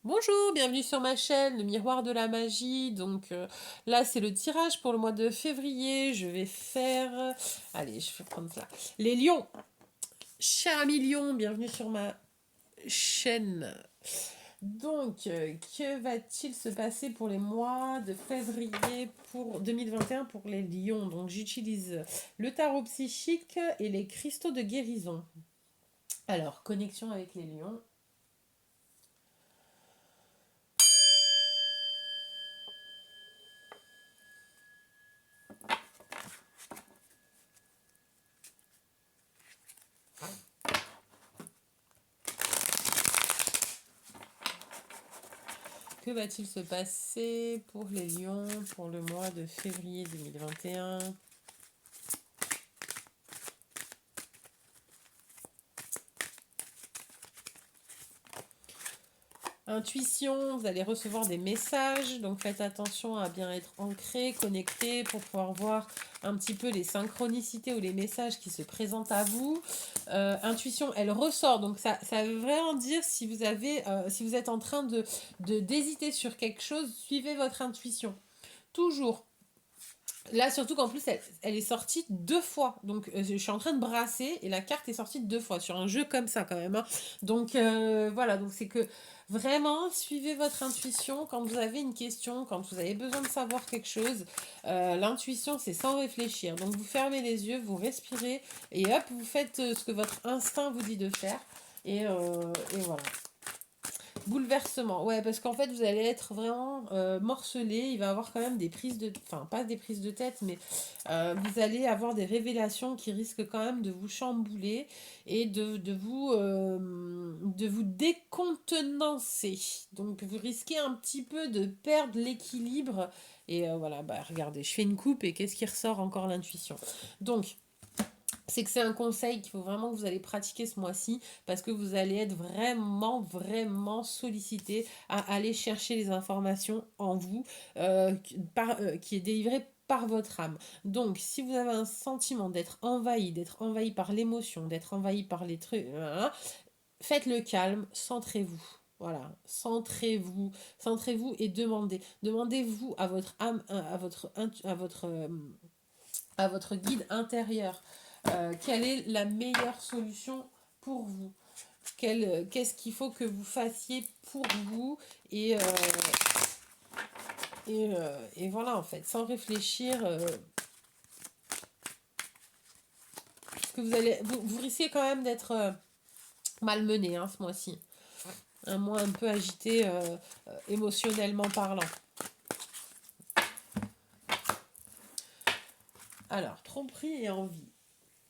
Bonjour, bienvenue sur ma chaîne, le miroir de la magie. Donc là, c'est le tirage pour le mois de février. Je vais faire... Allez, je vais prendre ça. Les lions. Cher ami lion, bienvenue sur ma chaîne. Donc, que va-t-il se passer pour les mois de février pour 2021 pour les lions? Donc, j'utilise le tarot psychique et les cristaux de guérison. Alors, connexion avec les lions. Que va-t-il se passer pour les lions pour le mois de février 2021? Intuition, vous allez recevoir des messages, donc faites attention à bien être ancré, connecté pour pouvoir voir un petit peu les synchronicités ou les messages qui se présentent à vous. Intuition, elle ressort, donc ça veut vraiment dire si vous avez, si vous êtes en train d'hésiter sur quelque chose, suivez votre intuition. Toujours. Là, surtout qu'en plus, elle est sortie 2 fois. Donc, je suis en train de brasser et la carte est sortie 2 fois sur un jeu comme ça, quand même, hein. Donc, voilà. Donc, c'est que vraiment, suivez votre intuition quand vous avez une question, quand vous avez besoin de savoir quelque chose. L'intuition, c'est sans réfléchir. Donc, vous fermez les yeux, vous respirez et hop, vous faites ce que votre instinct vous dit de faire. Et voilà. Bouleversement, ouais, parce qu'en fait, vous allez être vraiment morcelé. Il va y avoir quand même des prises de... Enfin, pas des prises de tête, mais vous allez avoir des révélations qui risquent quand même de vous chambouler et de vous décontenancer. Donc, vous risquez un petit peu de perdre l'équilibre. Et voilà, bah regardez, je fais une coupe et qu'est-ce qui ressort encore l'intuition. Donc, c'est que c'est un conseil qu'il faut vraiment que vous allez pratiquer ce mois-ci parce que vous allez être vraiment sollicité à aller chercher les informations en vous qui est délivré par votre âme. Donc, si vous avez un sentiment d'être envahi par l'émotion, d'être envahi par les trucs, faites le calme, centrez-vous. Voilà, centrez-vous et demandez. Demandez-vous à votre âme, à votre guide intérieur. Quelle est la meilleure solution pour vous? Qu'est-ce qu'il faut que vous fassiez pour vous et, et voilà en fait, sans réfléchir, parce que vous risquez quand même d'être malmené hein, ce mois-ci. Un mois un peu agité émotionnellement parlant. Alors, tromperie et envie.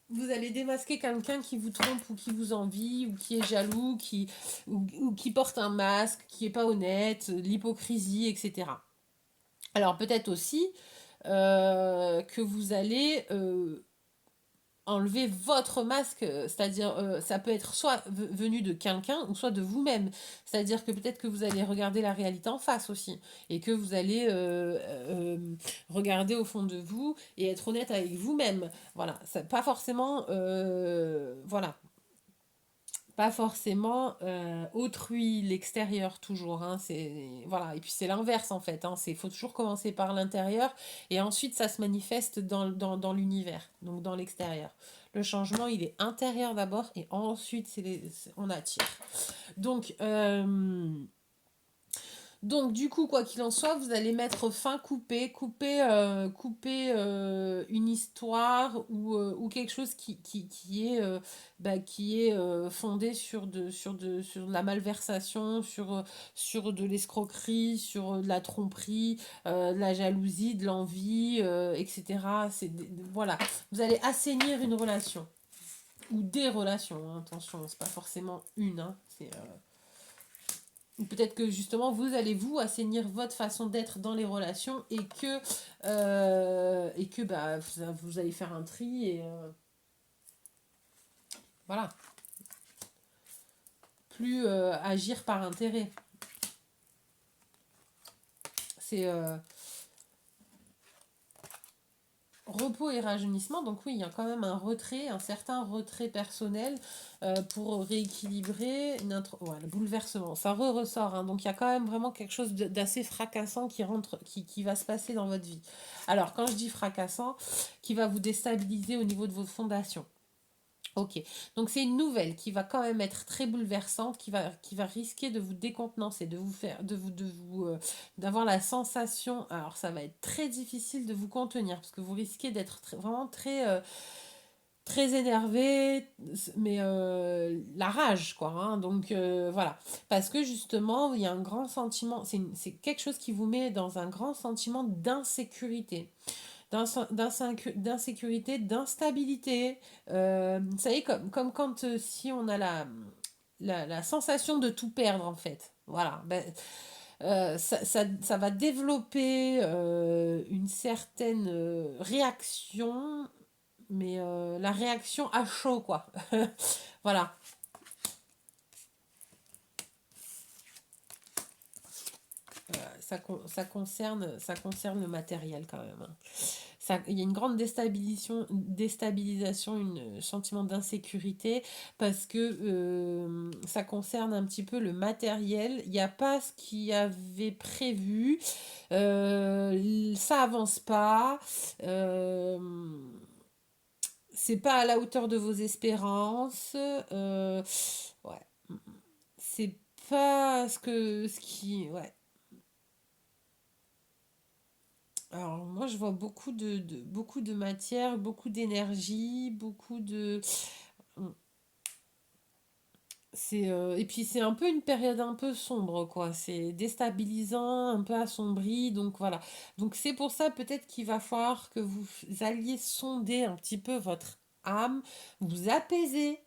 Vous allez démasquer quelqu'un qui vous trompe ou qui vous envie ou qui est jaloux, ou qui porte un masque, qui est pas honnête, l'hypocrisie, etc. Alors peut-être aussi que vous allez enlever votre masque, c'est-à-dire ça peut être soit venu de quelqu'un ou soit de vous-même. C'est-à-dire que peut-être que vous allez regarder la réalité en face aussi et que vous allez regarder au fond de vous et être honnête avec vous-même. Voilà, ça, pas forcément, voilà, pas forcément autrui, l'extérieur toujours, hein, c'est voilà, et puis c'est l'inverse en fait, hein, c'est faut toujours commencer par l'intérieur et ensuite ça se manifeste dans l'univers, donc dans l'extérieur. Le changement il est intérieur d'abord et ensuite on attire. Donc donc du coup, quoi qu'il en soit, vous allez mettre fin, couper une histoire ou quelque chose qui est fondé sur de la malversation, sur de l'escroquerie, sur de la tromperie, de la jalousie, de l'envie, etc. Voilà, vous allez assainir une relation ou des relations, hein, attention, c'est pas forcément une, hein, c'est ou peut-être que justement vous allez vous assainir votre façon d'être dans les relations et que bah, vous allez faire un tri et voilà. Plus agir par intérêt. C'est repos et rajeunissement, donc oui, il y a quand même un retrait, un certain retrait personnel pour rééquilibrer ouais, le bouleversement. Ça ressort, hein, donc il y a quand même vraiment quelque chose d'assez fracassant qui rentre, qui va se passer dans votre vie. Alors, quand je dis fracassant, qui va vous déstabiliser au niveau de vos fondations. Ok, donc c'est une nouvelle qui va quand même être très bouleversante, qui va risquer de vous décontenancer, de vous faire, d'avoir la sensation. Alors ça va être très difficile de vous contenir parce que vous risquez d'être vraiment très énervé, mais la rage quoi. Hein, donc voilà, parce que justement il y a un grand sentiment, c'est quelque chose qui vous met dans un grand sentiment d'insécurité d'insécurité, d'instabilité. Vous savez, comme quand si on a la sensation de tout perdre en fait. Voilà. Ben, ça va développer une certaine réaction, mais la réaction à chaud, quoi. Voilà. Ça concerne le matériel quand même. Hein. Il y a une grande déstabilisation, un sentiment d'insécurité parce que ça concerne un petit peu le matériel. Il n'y a pas ce qu'il y avait prévu. Ça avance pas. C'est pas à la hauteur de vos espérances. Ouais. C'est pas ouais. Alors moi je vois beaucoup de matière, beaucoup d'énergie, beaucoup de et puis c'est un peu une période un peu sombre quoi, c'est déstabilisant, un peu assombri donc voilà. Donc c'est pour ça peut-être qu'il va falloir que vous alliez sonder un petit peu votre âme, vous apaiser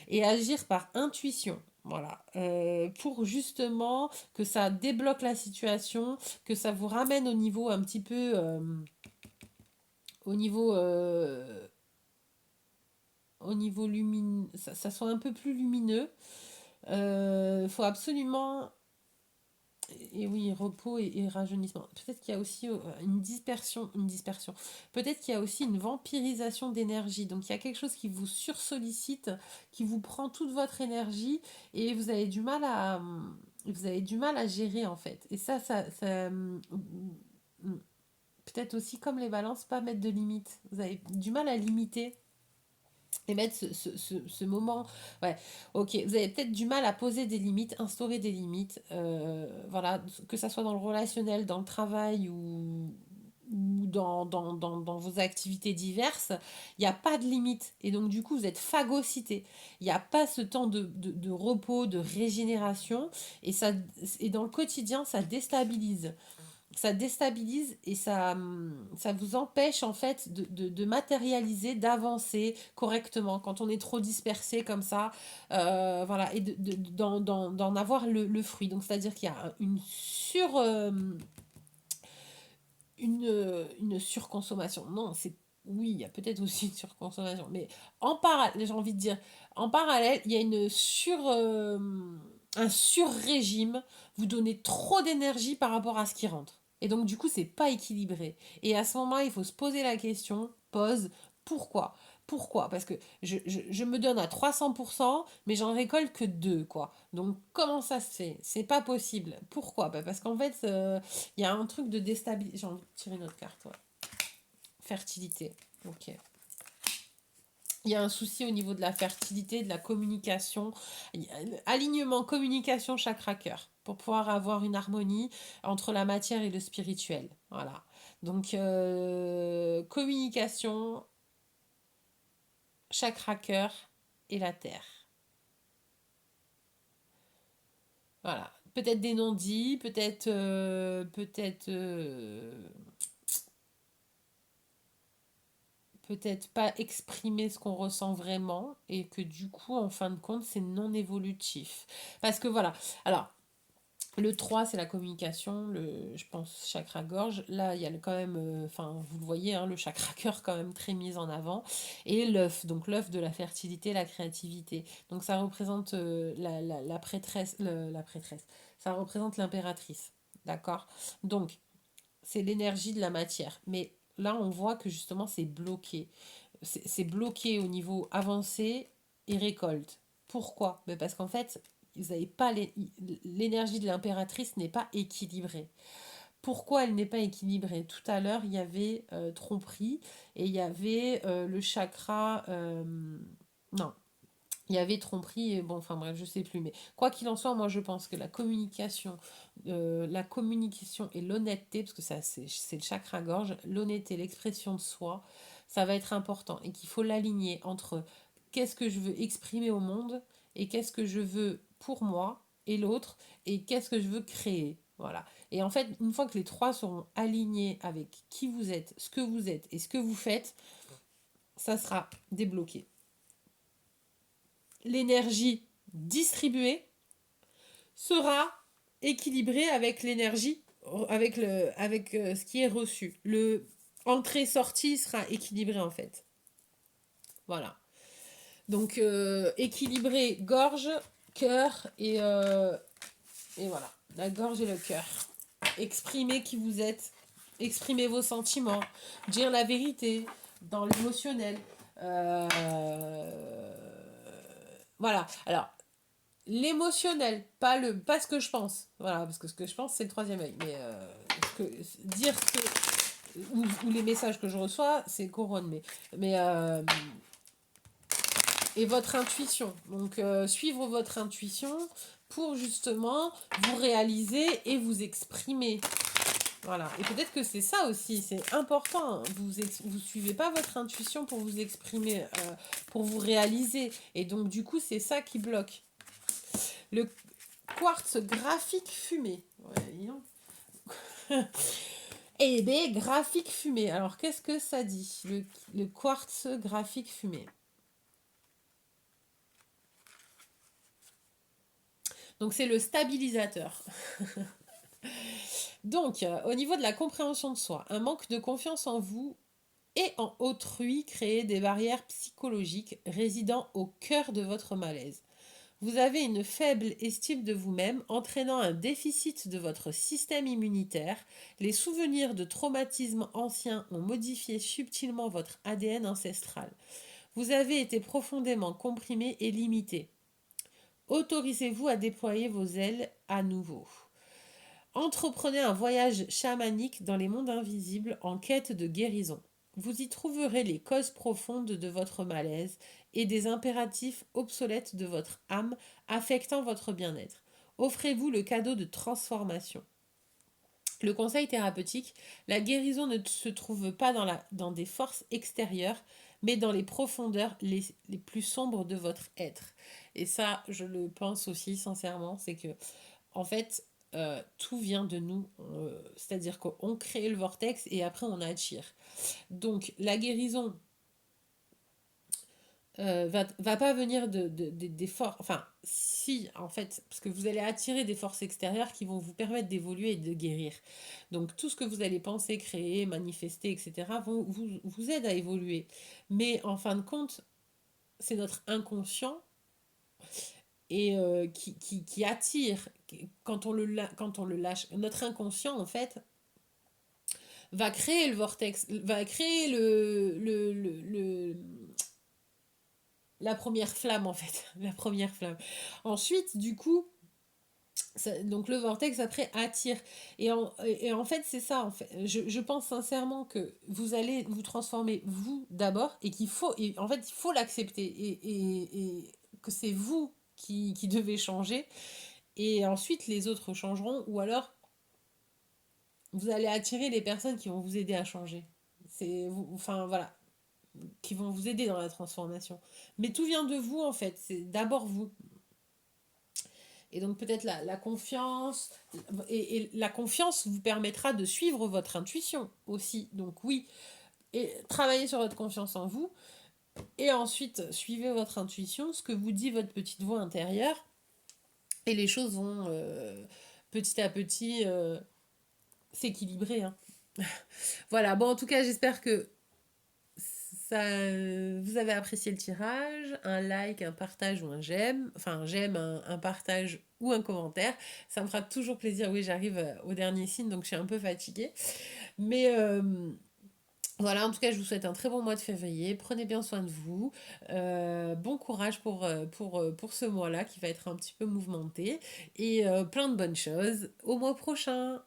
et agir par intuition. Voilà, pour justement que ça débloque la situation, que ça vous ramène un petit peu, au niveau, lumineux, ça soit un peu plus lumineux. Faut absolument, et oui, repos et rajeunissement. Peut-être qu'il y a aussi une dispersion. Peut-être qu'il y a aussi une vampirisation d'énergie. Donc il y a quelque chose qui vous sursollicite, qui vous prend toute votre énergie et vous avez du mal à gérer en fait. Et peut-être aussi comme les balances, pas mettre de limites. Vous avez du mal à limiter et mettre ce moment. Ouais, ok. Vous avez peut-être du mal à poser des limites, instaurer des limites. Voilà, que ça soit dans le relationnel, dans le travail ou dans vos activités diverses, il n'y a pas de limite. Et donc, du coup, vous êtes phagocyté. Il n'y a pas ce temps de repos, de régénération. Et dans le quotidien, ça déstabilise et ça vous empêche en fait de matérialiser, d'avancer correctement quand on est trop dispersé comme ça, voilà, et d'en avoir le fruit. Donc c'est-à-dire qu'il y a une surconsommation. Non, oui, il y a peut-être aussi une surconsommation, mais en parallèle, j'ai envie de dire, en parallèle, il y a un sur-régime. Vous donnez trop d'énergie par rapport à ce qui rentre. Et donc, du coup, c'est pas équilibré. Et à ce moment-là, il faut se poser la question, pourquoi? Pourquoi? Parce que je me donne à 300%, mais j'en récolte que 2, quoi. Donc, comment ça se fait? C'est pas possible. Pourquoi? Bah, parce qu'en fait, il y a un truc de déstabilisation. J'ai envie de tirer une autre carte, ouais. Fertilité. Ok. Il y a un souci au niveau de la fertilité, de la communication. Alignement, communication, chakra cœur. Pour pouvoir avoir une harmonie entre la matière et le spirituel. Voilà. Donc, communication, chakra cœur et la terre. Voilà. Peut-être des non-dits, peut-être pas exprimer ce qu'on ressent vraiment et que du coup, en fin de compte, c'est non évolutif. Parce que voilà, alors, le 3 c'est la communication, je pense, chakra gorge. Là, il y a quand même, enfin, vous le voyez, hein, le chakra cœur quand même très mis en avant. Et l'œuf, donc l'œuf de la fertilité, la créativité. Donc ça représente la prêtresse, la prêtresse. Ça représente l'impératrice. D'accord. Donc, c'est l'énergie de la matière. Mais là, on voit que justement, c'est bloqué. C'est bloqué au niveau avancé et récolte. Pourquoi? Ben parce qu'en fait, vous avez pas l'énergie de l'impératrice n'est pas équilibrée. Pourquoi elle n'est pas équilibrée? Tout à l'heure, il y avait tromperie et il y avait le chakra. Non, il y avait tromperie, et bon, enfin bref, je sais plus. Mais quoi qu'il en soit, moi je pense que la communication et l'honnêteté, parce que ça c'est le chakra gorge, l'honnêteté, l'expression de soi, ça va être important et qu'il faut l'aligner entre qu'est-ce que je veux exprimer au monde et qu'est-ce que je veux pour moi et l'autre et qu'est-ce que je veux créer. Voilà. Et en fait, une fois que les trois seront alignés avec qui vous êtes et ce que vous faites, ça sera débloqué. L'énergie distribuée sera équilibrée avec l'énergie, avec ce qui est reçu. Le entrée-sortie sera équilibré en fait. Voilà. Donc équilibré gorge, cœur et voilà. La gorge et le cœur. Exprimez qui vous êtes. Exprimez vos sentiments. Dire la vérité dans l'émotionnel. Voilà. Alors, l'émotionnel, pas ce que je pense. Voilà, parce que ce que je pense, c'est le troisième œil. Mais dire que. Ou les messages que je reçois, c'est couronne. Mais et votre intuition. Donc, suivre votre intuition pour justement vous réaliser et vous exprimer. Voilà. Et peut-être que c'est ça aussi, c'est important. Vous suivez pas votre intuition pour vous exprimer, pour vous réaliser. Et donc, du coup, c'est ça qui bloque. Le quartz graphique fumé. Ouais, eh bien, graphique fumé. Alors, qu'est-ce que ça dit, le quartz graphique fumé? Donc, c'est le stabilisateur. Donc, au niveau de la compréhension de soi, un manque de confiance en vous et en autrui crée des barrières psychologiques résidant au cœur de votre malaise. Vous avez une faible estime de vous-même, entraînant un déficit de votre système immunitaire. Les souvenirs de traumatismes anciens ont modifié subtilement votre ADN ancestral. Vous avez été profondément comprimé et limité. Autorisez-vous à déployer vos ailes à nouveau. Entreprenez un voyage chamanique dans les mondes invisibles en quête de guérison. Vous y trouverez les causes profondes de votre malaise et des impératifs obsolètes de votre âme affectant votre bien-être. Offrez-vous le cadeau de transformation. Le conseil thérapeutique, la guérison ne se trouve pas dans des forces extérieures, mais dans les profondeurs les plus sombres de votre être. Et ça, je le pense aussi sincèrement, c'est que en fait, tout vient de nous. C'est-à-dire qu'on crée le vortex et après on attire. Donc la guérison va pas venir des forces. Enfin, si, en fait, parce que vous allez attirer des forces extérieures qui vont vous permettre d'évoluer et de guérir. Donc tout ce que vous allez penser, créer, manifester, etc., vous aide à évoluer. Mais en fin de compte, c'est notre inconscient et qui attire quand on le lâche. Notre inconscient, en fait, va créer le vortex, va créer la première flamme, en fait. La première flamme. Ensuite, du coup, donc le vortex après attire. Et en fait, c'est ça. En fait. Je pense sincèrement que vous allez vous transformer vous d'abord et en fait, il faut l'accepter et que c'est vous qui devez changer. Et ensuite, les autres changeront ou alors vous allez attirer les personnes qui vont vous aider à changer. Enfin voilà, qui vont vous aider dans la transformation. Mais tout vient de vous en fait, c'est d'abord vous. Et donc peut-être la confiance, et la confiance vous permettra de suivre votre intuition aussi. Donc oui, et travaillez sur votre confiance en vous, et ensuite suivez votre intuition, ce que vous dit votre petite voix intérieure, et les choses vont petit à petit s'équilibrer. Hein. Voilà, bon en tout cas j'espère que ça, vous avez apprécié le tirage, un like, un partage ou un j'aime, enfin un j'aime, un partage ou un commentaire, ça me fera toujours plaisir. Oui, j'arrive au dernier signe, donc je suis un peu fatiguée, mais Voilà, en tout cas, je vous souhaite un très bon mois de février. Prenez bien soin de vous. Bon courage pour ce mois-là qui va être un petit peu mouvementé. Et plein de bonnes choses. Au mois prochain.